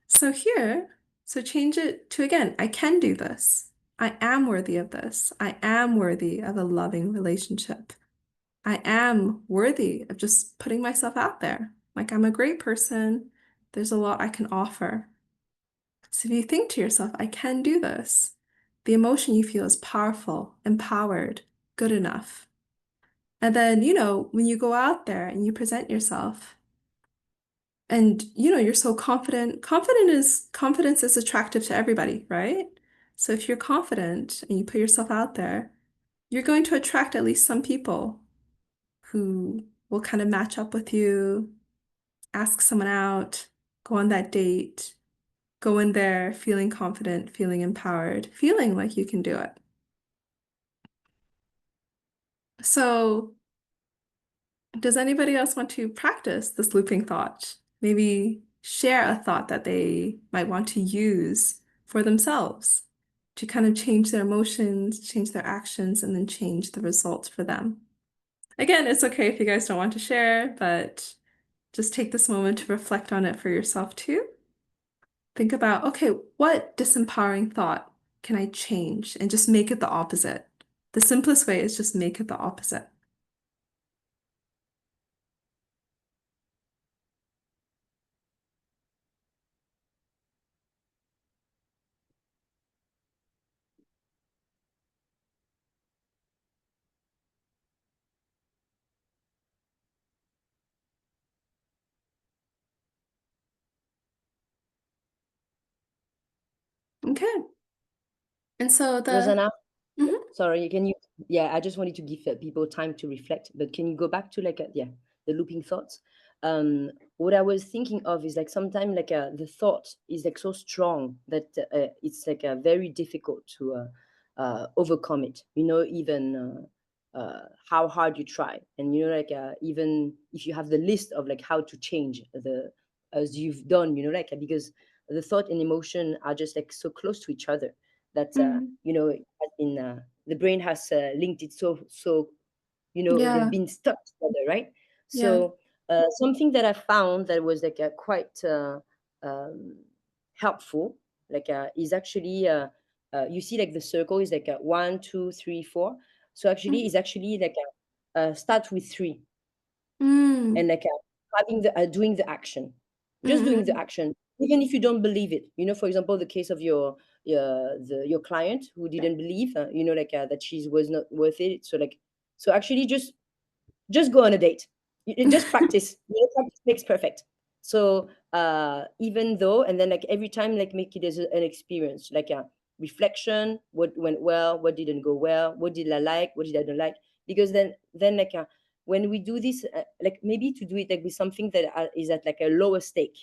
So here, so change it to again, I can do this. I am worthy of this. I am worthy of a loving relationship. I am worthy of just putting myself out there. Like I'm a great person. There's a lot I can offer. So if you think to yourself, I can do this, the emotion you feel is powerful, empowered, good enough. And then, when you go out there and you present yourself and, you're so confident, confidence is attractive to everybody, right? So if you're confident and you put yourself out there, you're going to attract at least some people who will kind of match up with you, ask someone out, go on that date, go in there feeling confident, feeling empowered, feeling like you can do it. So, does anybody else want to practice this looping thought? Maybe share a thought that they might want to use for themselves to kind of change their emotions, change their actions, and then change the result for them. Again, it's okay if you guys don't want to share, but just take this moment to reflect on it for yourself too. Think about, okay, what disempowering thought can I change and just make it the opposite? The simplest way is just make it the opposite. Okay. And so Rosanna, Mhm. sorry, can you? Yeah, I just wanted to give people time to reflect, but can you go back to the looping thoughts? What I was thinking of is like sometimes the thought is like so strong that it's like very difficult overcome it, even how hard you try. And even if you have the list of like how to change the as you've done, because the thought and emotion are just like so close to each other that Mm. the brain has linked it so they've Yeah. been stuck together, right? Yeah. So something that I found that was like quite um, helpful, like is actually you see like the circle is like 1, 2, 3, 4. So actually Mm. it's actually like start with 3 Mm. and like having the doing the action, just doing the Mm. action, even if you don't believe it. For example, the case of your client who didn't believe, that she was not worth it. So actually just go on a date. You just practice. Practice makes perfect. So even though, and then like every time, like make it as an experience, like a reflection. What went well? What didn't go well? What did I like? What did I don't like? Because then like when we do this, like maybe to do it like with something that is at like a lower stake,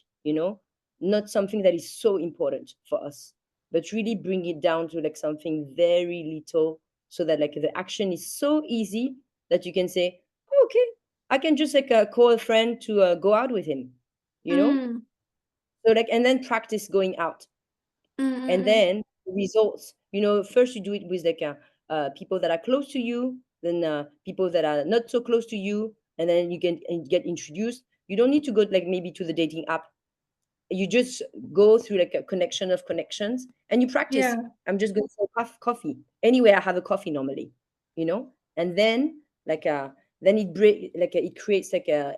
not something that is so important for us, but really bring it down to like something very little, so that like the action is so easy that you can say, okay, I can just like call a friend to go out with him, you know? Mm. So like, and then practice going out. And Mm. then results, first you do it with like people that are close to you, then people that are not so close to you, and then you can get introduced. You don't need to go like maybe to the dating app. You just go through like a connection of connections and you practice. Yeah. I'm just going for coffee. Anyway, I have a coffee normally, and like then it break like it creates like a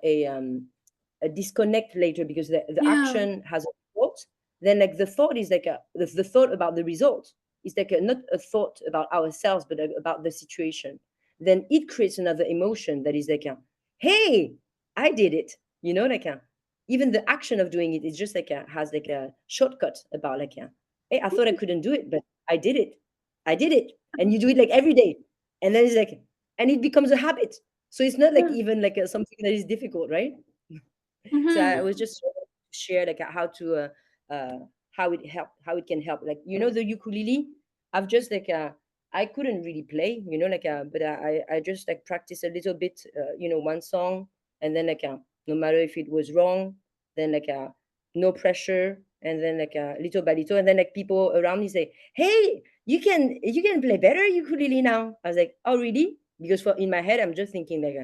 disconnect later, because the Yeah. action has a thought. Then like the thought is like the thought about the result is like not a thought about ourselves, but about the situation. Then it creates another emotion that is like hey, I did it, like even the action of doing it is just like has like a shortcut about like hey, I thought I couldn't do it, but I did it. And you do it like every day, and then it's like, and it becomes a habit. So it's not like Yeah. even like something that is difficult, right? So I Mm-hmm. was just share like how to how it can help, like the ukulele. I've just like I couldn't really play, like but I just like practice a little bit, one song, and then like no matter if it was wrong, then like no pressure, and then like little by little, and then like people around me say, hey, you can play better ukulele now. I was like, oh really? Because for in my head I'm just thinking like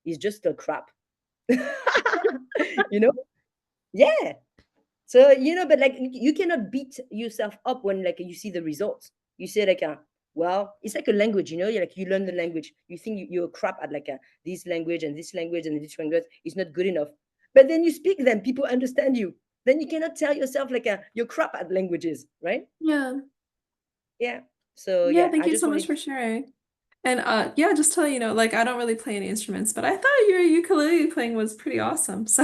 it's just a crap. you know yeah. So but like you cannot beat yourself up when like you see the results. You say like well, it's like a language, you're like, you learn the language, you think you're crap at like this language and this language and this language is not good enough, but then you speak them, people understand you. Then you cannot tell yourself like you're crap at languages, right? Yeah. Yeah. So Yeah. yeah, Thank I you just so much wanted. for sharing. And yeah, just to let you know, like I don't really play any instruments, but I thought your ukulele playing was pretty awesome. So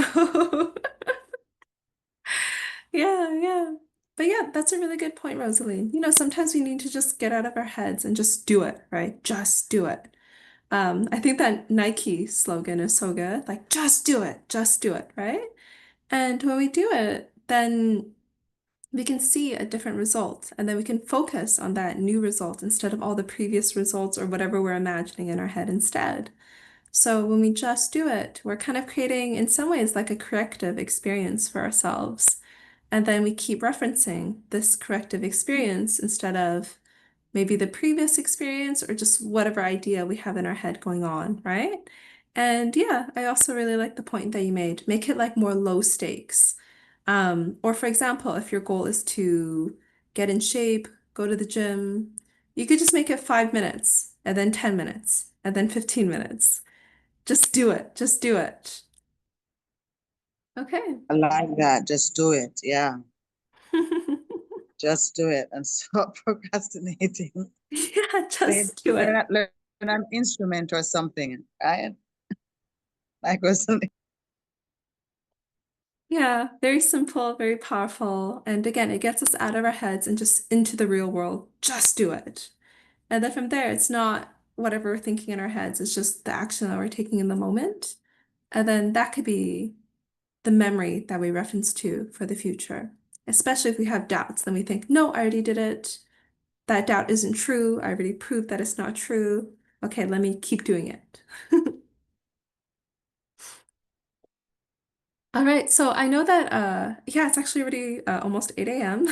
yeah, yeah. But yeah, that's a really good point, Rosalie. Sometimes we need to just get out of our heads and just do it, right? Just do it. I think that Nike slogan is so good, like just do it, right? And when we do it, then we can see a different result, and then we can focus on that new result instead of all the previous results or whatever we're imagining in our head instead. So when we just do it, we're kind of creating, in some ways, like a corrective experience for ourselves. And then we keep referencing this corrective experience instead of maybe the previous experience or just whatever idea we have in our head going on, right? And yeah, I also really like the point that you made. Make it like more low stakes. Or for example, if your goal is to get in shape, go to the gym, you could just make it 5 minutes and then 10 minutes and then 15 minutes. Just do it. Just do it. Okay. I like that. Just do it. Yeah. Just do it and stop procrastinating. Yeah, Learn, just do it. learn an instrument or something, right? Like Rosalie. Yeah, very simple, very powerful. And again, it gets us out of our heads and just into the real world. Just do it. And then from there, it's not whatever we're thinking in our heads, it's just the action that we're taking in the moment. And then that could be the memory that we reference to for the future. Especially if we have doubts, then we think, no, I already did it. that doubt isn't true. I already proved that it's not true. Okay, let me keep doing it. All right, so I know that yeah, it's actually already almost 8 a.m.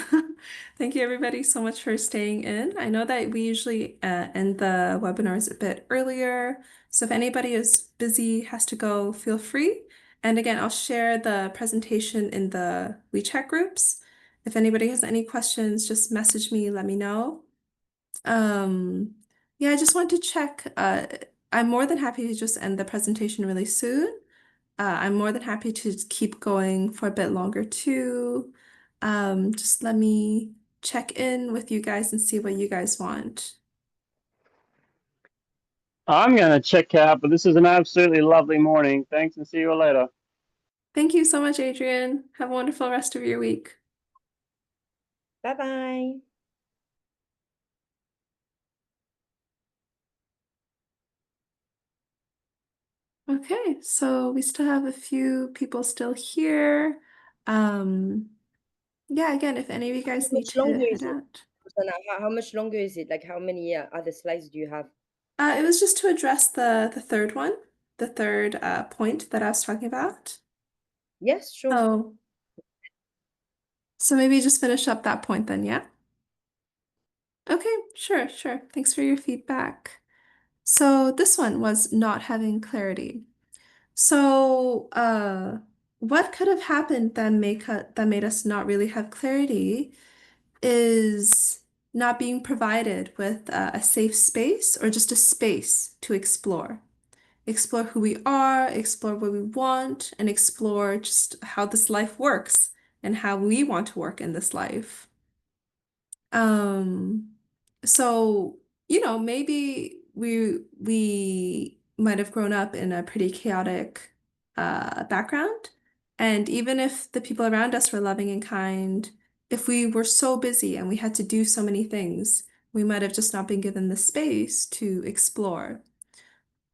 Thank you everybody so much for staying in. I know that we usually end the webinars a bit earlier, so if anybody is busy, has to go, feel free. And again, I'll share the presentation in the WeChat groups. If anybody has any questions, just message me, let me know. Um, yeah, I just want to check. I'm more than happy to just end the presentation really soon. I'm more than happy to keep going for a bit longer too. Just let me check in with you guys and see what you guys want. I'm going to check out, but this is an absolutely lovely morning. Thanks, and see you all later. Thank you so much, Adrian. Have a wonderful rest of your week. Bye-bye. Okay, so we still have a few people still here. Yeah, again, if any of you How guys need much to longer head is it? out. Rosanna, how much longer is it? Like how many other slides do you have? It was just to address the third one, the third point that I was talking about. Yes, sure. Oh, so maybe just finish up that point then, yeah? Okay, sure, sure. Thanks for your feedback. So this one was not having clarity. So, what could have happened that made us not really have clarity is not being provided with a safe space or just a space to explore. Explore who we are, explore what we want, and explore just how this life works and how we want to work in this life. Um, so, maybe we might have grown up in a pretty chaotic background. And even if the people around us were loving and kind, if we were so busy and we had to do so many things, we might have just not been given the space to explore.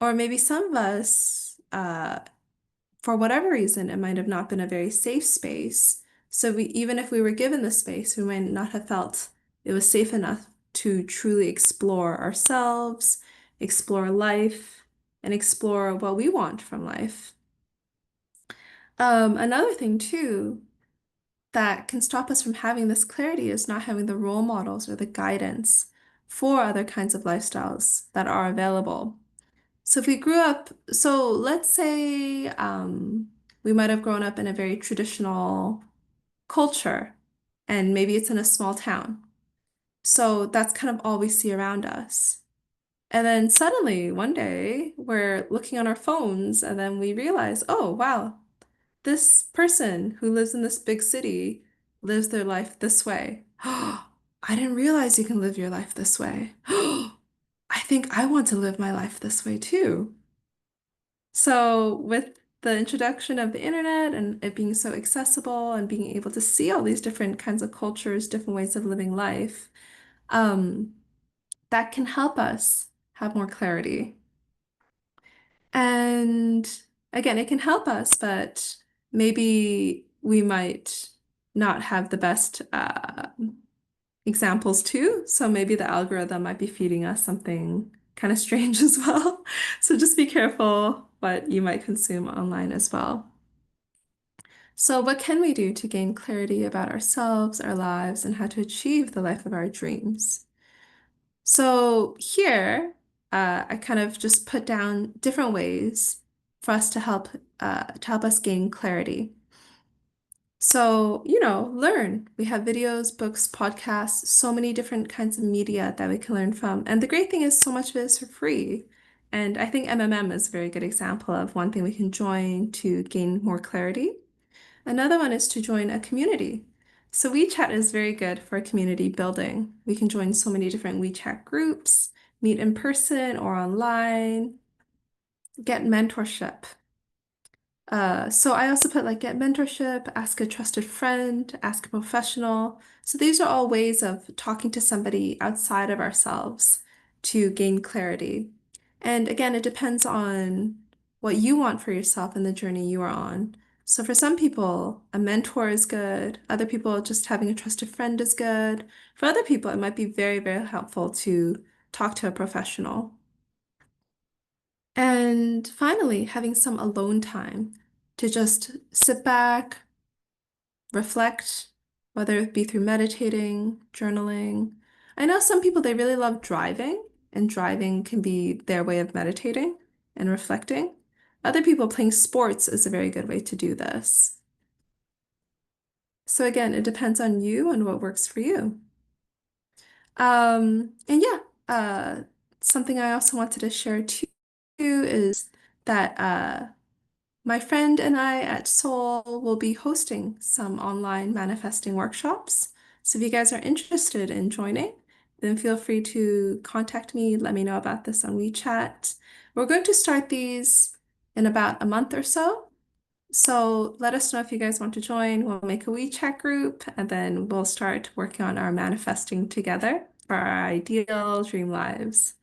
Or maybe some of us, for whatever reason, it might have not been a very safe space. So even if we were given the space, we might not have felt it was safe enough to truly explore ourselves, explore life, and explore what we want from life. Another thing too that can stop us from having this clarity is not having the role models or the guidance for other kinds of lifestyles that are available. So if we grew up, so let's say we might have grown up in a very traditional culture, and maybe it's in a small town. So that's kind of all we see around us. And then suddenly one day we're looking on our phones and then we realize, oh, wow, this person who lives in this big city lives their life this way. I didn't realize you can live your life this way. I think I want to live my life this way too. So, with the introduction of the internet and it being so accessible and being able to see all these different kinds of cultures, different ways of living life, um, that can help us have more clarity. And again, it can help us, but maybe we might not have the best examples too. So maybe the algorithm might be feeding us something kind of strange as well. So just be careful what you might consume online as well. So what can we do to gain clarity about ourselves, our lives, and how to achieve the life of our dreams? So here, I kind of just put down different ways for us to help us gain clarity. So, learn. We have videos, books, podcasts, so many different kinds of media that we can learn from. And the great thing is so much of it is for free. And I think MMM is a very good example of one thing we can join to gain more clarity. Another one is to join a community. So WeChat is very good for community building. We can join so many different WeChat groups, meet in person or online, get mentorship. So I also put like get mentorship, ask a trusted friend, ask a professional. So these are all ways of talking to somebody outside of ourselves to gain clarity. And again, it depends on what you want for yourself and the journey you are on. So for some people, a mentor is good. Other people, just having a trusted friend is good. For other people, it might be very, very helpful to talk to a professional. And finally, having some alone time to just sit back, reflect, whether it be through meditating, journaling. I know some people, they really love driving, and driving can be their way of meditating and reflecting. Other people, playing sports is a very good way to do this. So again, it depends on you and what works for you. And yeah, something I also wanted to share too is that my friend and I at Soul will be hosting some online manifesting workshops. So if you guys are interested in joining, then feel free to contact me. Let me know about this on WeChat. We're going to start these in about a month or so. So let us know if you guys want to join. We'll make a WeChat group and then we'll start working on our manifesting together for our ideal dream lives.